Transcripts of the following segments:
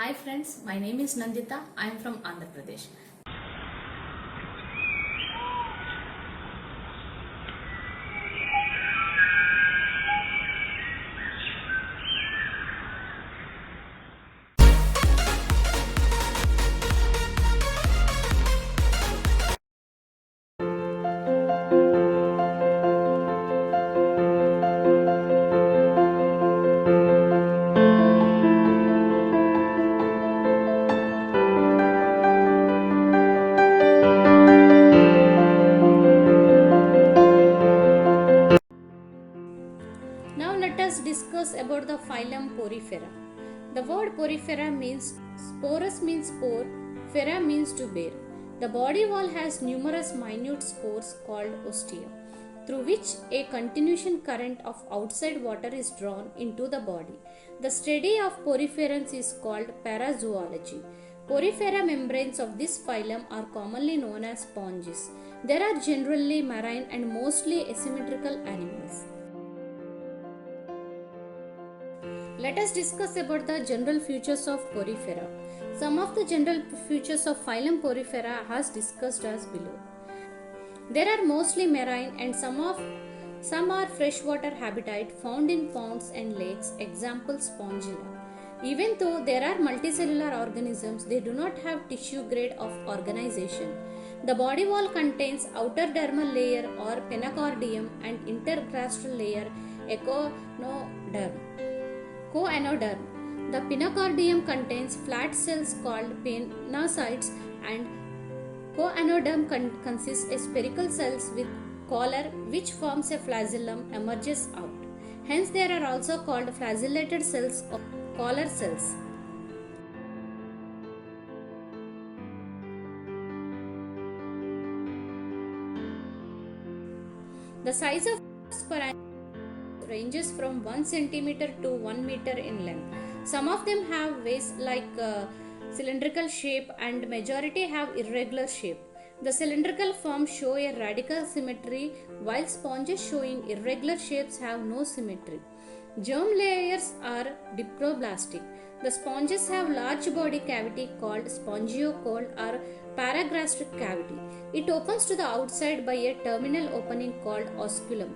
Hi friends, my name is Nandita. I am from Andhra Pradesh. Now let us discuss about the phylum Porifera. The word Porifera means sporus means spore, fera means to bear. The body wall has numerous minute spores called ostia, through which a continuation current of outside water is drawn into the body. The study of poriferans is called parazoology. Porifera membranes of this phylum are commonly known as sponges. They are generally marine and mostly asymmetrical animals. Let us discuss about the general features of Porifera. Some of the general features of phylum Porifera as discussed as below. There are mostly marine and some are freshwater habitat found in ponds and lakes, example Spongilla. Even though there are multicellular organisms, they do not have tissue grade of organization. The body wall contains outer dermal layer or penacordium and intergrastral layer coanoderm. The penacordium contains flat cells called penocytes and coanoderm consists of spherical cells with collar which forms a flagellum emerges out. Hence there are also called flagellated cells or collar cells. The size of sporangia ranges from 1 centimeter to 1 meter in length. Some of them have vase like cylindrical shape and majority have irregular shape. The cylindrical forms show a radical symmetry while sponges showing irregular shapes have no symmetry. Germ layers are diploblastic. The sponges have large body cavity called spongiocoel or paragastric cavity. It opens to the outside by a terminal opening called osculum.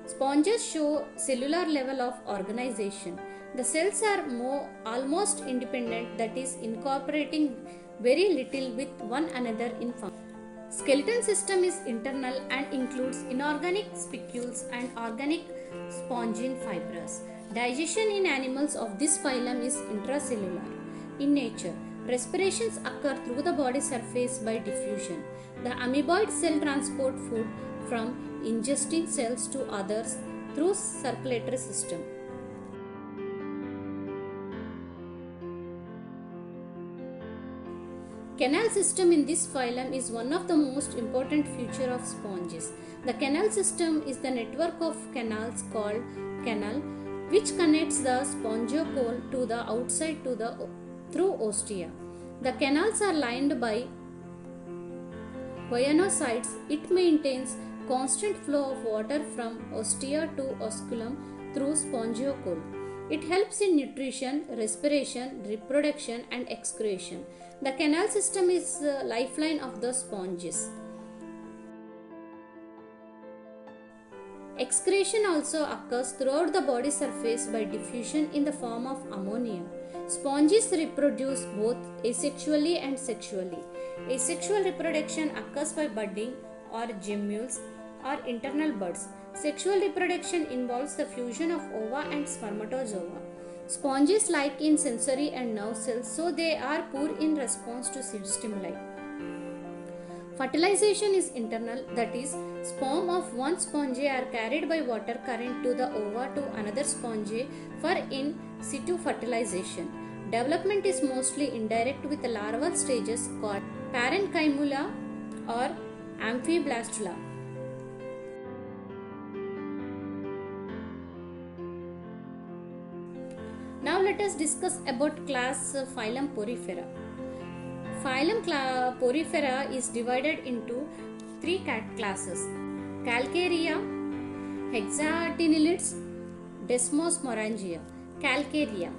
Sponges show cellular level of organization. The cells are almost independent, that is, incorporating very little with one another in function. Skeleton system is internal and includes inorganic spicules and organic spongin fibers. Digestion in animals of this phylum is intracellular. In nature, respirations occur through the body surface by diffusion. The amoeboid cell transport food from ingesting cells to others through circulatory system. Canal system in this phylum is one of the most important feature of sponges. The canal system is the network of canals called canal which connects the spongiocoel to the outside through ostia. The canals are lined by choanocytes. It maintains constant flow of water from ostia to osculum through spongiocoel. It helps in nutrition, respiration, reproduction and excretion. The canal system is the lifeline of the sponges. Excretion also occurs throughout the body surface by diffusion in the form of ammonia. Sponges reproduce both asexually and sexually. Asexual reproduction occurs by budding or gemmules or internal buds. Sexual reproduction involves the fusion of ova and spermatozoa. Sponges lack in sensory and nerve cells, so they are poor in response to stimuli. Fertilization is internal, that is, sperm of one sponge are carried by water current to the ova to another sponge for in situ fertilization. Development is mostly indirect with larval stages called parenchyma or amphiblastula. Now let us discuss about class phylum Porifera. Phylum Porifera is divided into three classes: Calcarea, Hexatinellids, Desmosmorangia. Calcarea.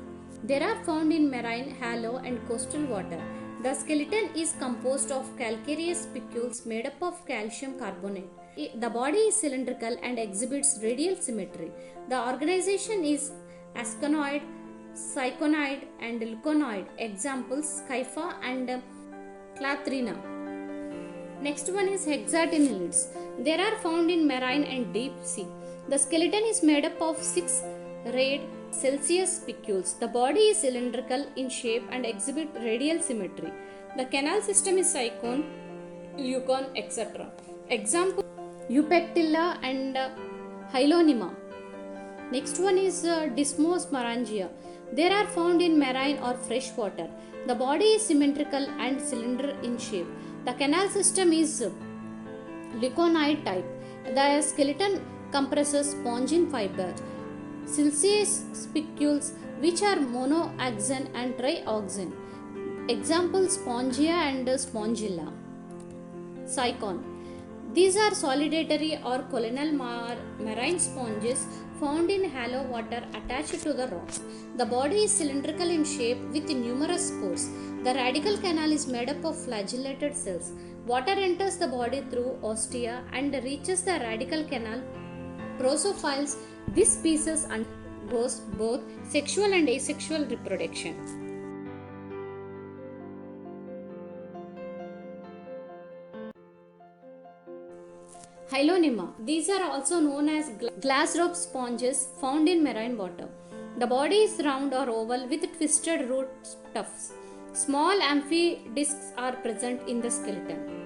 They are found in marine, shallow, and coastal water. The skeleton is composed of calcareous spicules made up of calcium carbonate. The body is cylindrical and exhibits radial symmetry. The organization is asconoid, cyconoid, and leuconoid. Examples Scypha and Clathrina. Next one is hexatenilids. They are found in marine and deep sea. The skeleton is made up of 6 rayed Celsius spicules. The body is cylindrical in shape and exhibit radial symmetry. The canal system is cycone, leucon, etc. Example Eupectilla and Hylonyma. Next one is Dismos marangia. They are found in marine or fresh water. The body is symmetrical and cylinder in shape. The canal system is leuconide type. The skeleton compresses spongin fiber. Siliceous spicules which are monoaxon and trioxon. Example Spongia and Spongilla. Cycon. These are solitary or colonial marine sponges found in shallow water attached to the rocks. The body is cylindrical in shape with numerous spores. The radical canal is made up of flagellated cells. Water enters the body through ostia and reaches the radical canal prosophiles. This species undergoes both sexual and asexual reproduction. Hylonyma. These are also known as glass rope sponges found in marine water. The body is round or oval with twisted root tufts. Small amphidiscs are present in the skeleton.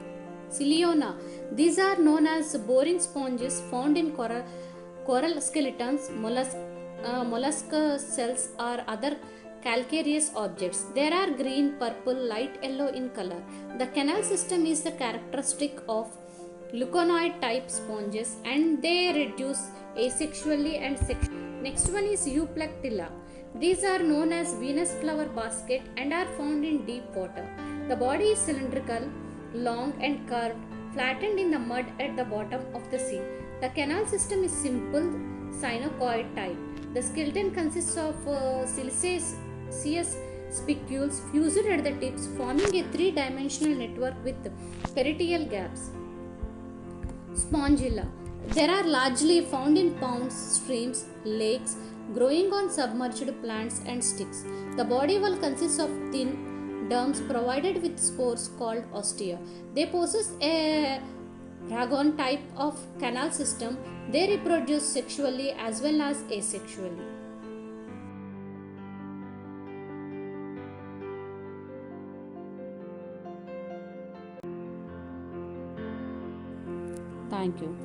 Ciliona. These are known as boring sponges found in coral skeletons, mollusk shells, or other calcareous objects. They are green, purple, light yellow in color. The canal system is the characteristic of leuconoid type sponges and they reduce asexually and sexually. Next one is Euplectilla. These are known as Venus flower basket and are found in deep water. The body is cylindrical, long and curved, flattened in the mud at the bottom of the sea. The canal system is simple sinusoid type. The skeleton consists of siliceous spicules fused at the tips, forming a three-dimensional network with peritoneal gaps. Spongilla. They are largely found in ponds, streams, lakes, growing on submerged plants and sticks. The body wall consists of thin derms provided with spores called ostia. They possess a rhagon type of canal system. They reproduce sexually as well as asexually. Thank you.